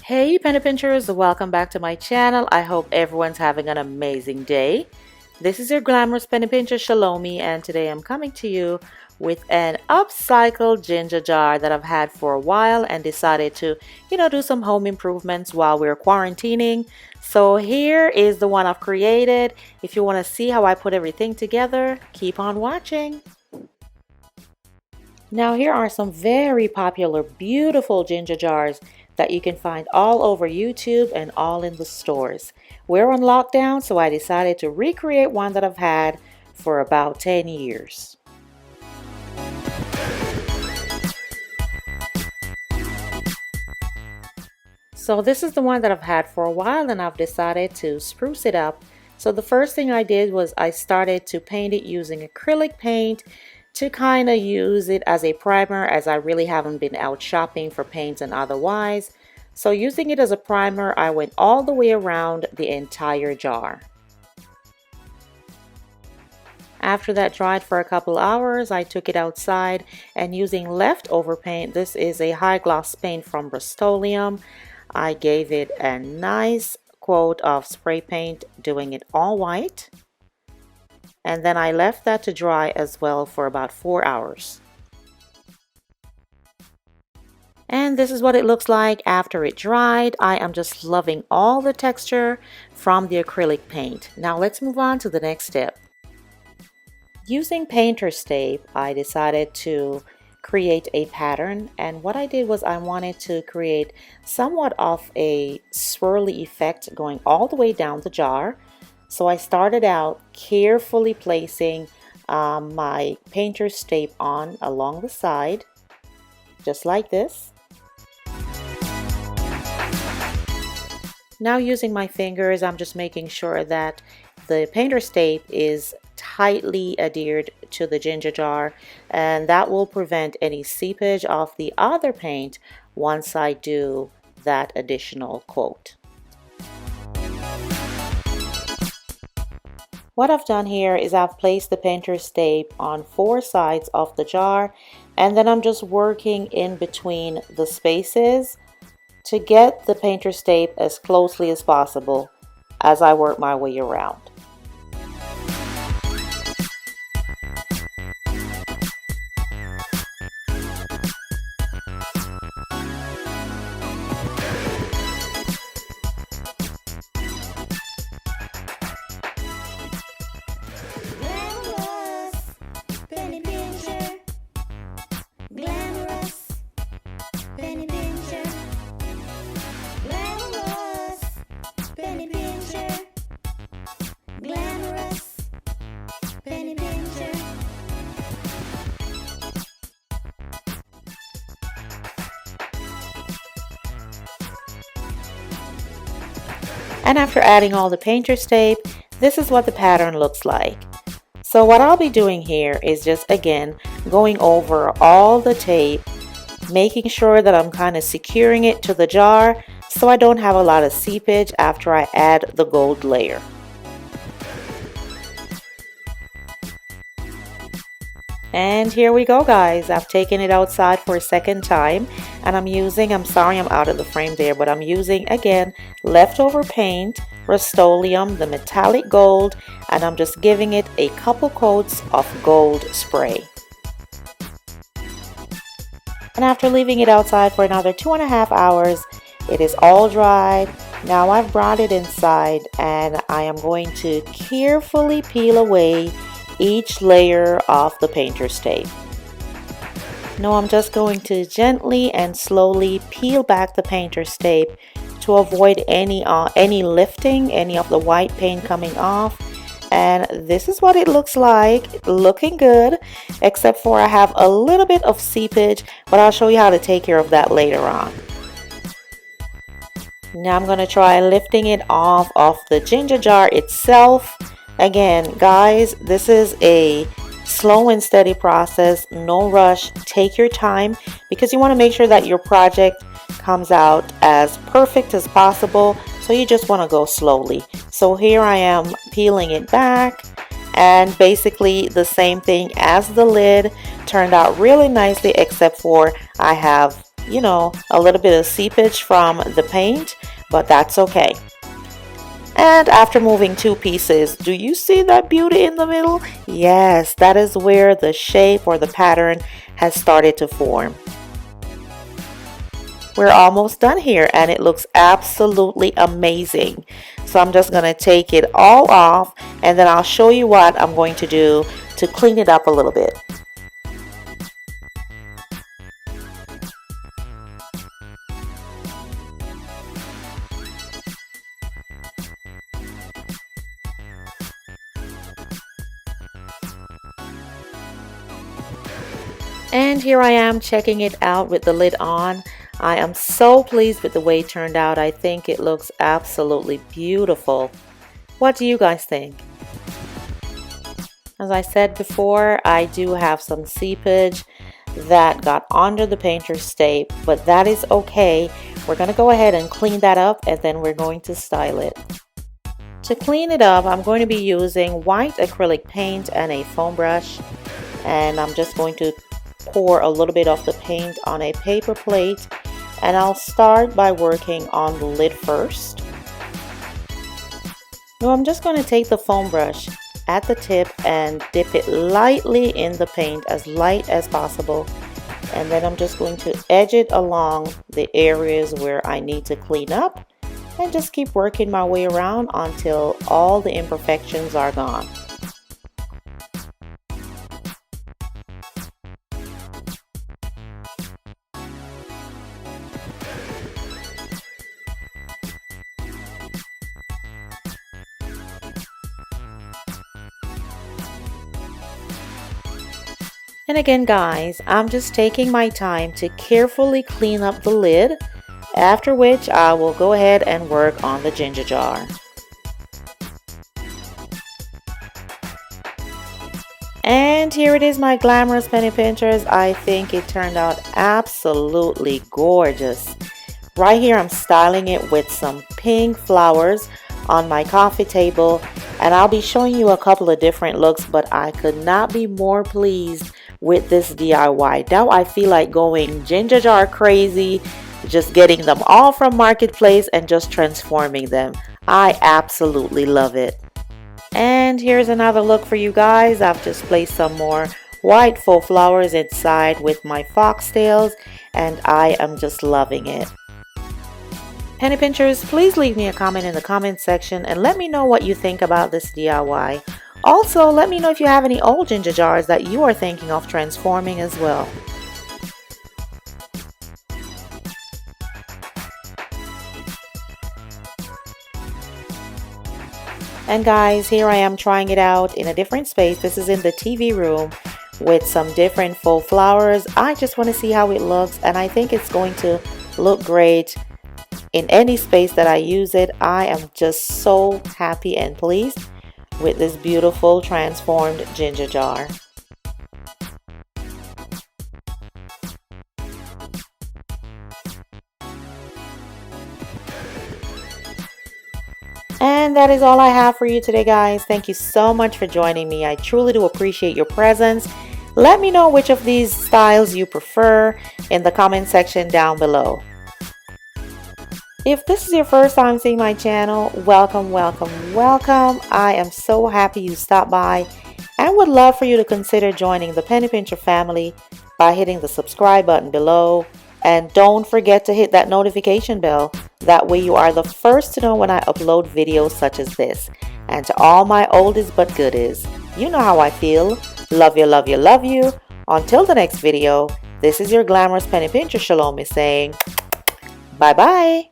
Hey penny pinchers, welcome back to my channel. I hope everyone's having an amazing day. This is your Glamorous penny pincher Shalomi, and today I'm coming to you with an upcycled ginger jar that I've had for a while and decided to, do some home improvements while we're quarantining. So here is the one I've created. If you want to see how I put everything together, keep on watching. Now here are some very popular, beautiful ginger jars that you can find all over YouTube and all in the stores. We're on lockdown, so I decided to recreate one that I've had for about 10 years. So this is the one that I've had for a while and I've decided to spruce it up. So the first thing I did was I started to paint it using acrylic paint to kind of use it as a primer, as I really haven't been out shopping for paints and otherwise. So using it as a primer, I went all the way around the entire jar. After that dried for a couple hours, I took it outside and using leftover paint, this is a high gloss paint from Rust-Oleum, I gave it a nice coat of spray paint, doing it all white. And then I left that to dry as well for about 4 hours. And this is what it looks like after it dried. I am just loving all the texture from the acrylic paint. Now let's move on to the next step. Using painter's tape, I decided to create a pattern, and what I did was I wanted to create somewhat of a swirly effect going all the way down the jar. So I started out carefully placing my painter's tape on along the side, just like this. Now using my fingers, I'm just making sure that the painter's tape is tightly adhered to the ginger jar, and that will prevent any seepage of the other paint once I do that additional coat. What I've done here is I've placed the painter's tape on 4 sides of the jar, and then I'm just working in between the spaces to get the painter's tape as closely as possible as I work my way around. Glamorous, penny pincher. Glamorous, penny pincher. Glamorous, penny pincher. And after adding all the painter's tape, this is what the pattern looks like. So what I'll be doing here is just again going over all the tape, making sure that I'm kind of securing it to the jar so I don't have a lot of seepage after I add the gold layer. And here we go, guys. I've taken it outside for a second time and I'm sorry I'm out of the frame there, but I'm using again leftover paint, Rust-Oleum, the metallic gold, and I'm just giving it a couple coats of gold spray. And after leaving it outside for another 2.5 hours, it is all dried. Now I've brought it inside and I am going to carefully peel away each layer of the painter's tape. Now I'm just going to gently and slowly peel back the painter's tape to avoid any lifting, any of the white paint coming off. And this is what it looks like, looking good, except for I have a little bit of seepage, but I'll show you how to take care of that later on. Now I'm going to try lifting it off of the ginger jar itself. Again, guys, this is a slow and steady process, no rush. Take your time because you want to make sure that your project comes out as perfect as possible, so you just want to go slowly. So here I am peeling it back, and basically the same thing as the lid. Turned out really nicely, except for I have you know, a little bit of seepage from the paint, but that's okay. And after moving two pieces, do you see that beauty in the middle? Yes, that is where the shape or the pattern has started to form. We're almost done here and it looks absolutely amazing. So I'm just going to take it all off and then I'll show you what I'm going to do to clean it up a little bit. And here I am checking it out with the lid on. I am so pleased with the way it turned out. I think it looks absolutely beautiful. What do you guys think? As I said before, I do have some seepage that got under the painter's tape, but that is okay. We're going to go ahead and clean that up and then we're going to style it. To clean it up, I'm going to be using white acrylic paint and a foam brush, and I'm just going to pour a little bit of the paint on a paper plate, and I'll start by working on the lid first. Now I'm just going to take the foam brush at the tip and dip it lightly in the paint, as light as possible, and then I'm just going to edge it along the areas where I need to clean up and just keep working my way around until all the imperfections are gone. And again guys, I'm just taking my time to carefully clean up the lid, after which I will go ahead and work on the ginger jar. And here it is, my glamorous penny pinchers. I think it turned out absolutely gorgeous. Right here I'm styling it with some pink flowers on my coffee table, and I'll be showing you a couple of different looks, but I could not be more pleased with this DIY. Now I feel like going ginger jar crazy, just getting them all from Marketplace and just transforming them. I absolutely love it. And here's another look for you guys. I've just placed some more white faux flowers inside with my foxtails, and I am just loving it. Penny pinchers, please leave me a comment in the comment section and let me know what you think about this DIY. Also, let me know if you have any old ginger jars that you are thinking of transforming as well. And guys, here I am trying it out in a different space. This is in the TV room with some different faux flowers. I just want to see how it looks, and I think it's going to look great in any space that I use it. I am just so happy and pleased with this beautiful transformed ginger jar. And that is all I have for you today, guys. Thank you so much for joining me. I truly do appreciate your presence. Let me know which of these styles you prefer in the comment section down below. If this is your first time seeing my channel, welcome, welcome, welcome. I am so happy you stopped by and would love for you to consider joining the Penny Pincher family by hitting the subscribe button below. And don't forget to hit that notification bell. That way you are the first to know when I upload videos such as this. And to all my oldies but goodies, you know how I feel. Love you, love you, love you. Until the next video, this is your glamorous Penny Pincher Shalom is saying bye-bye.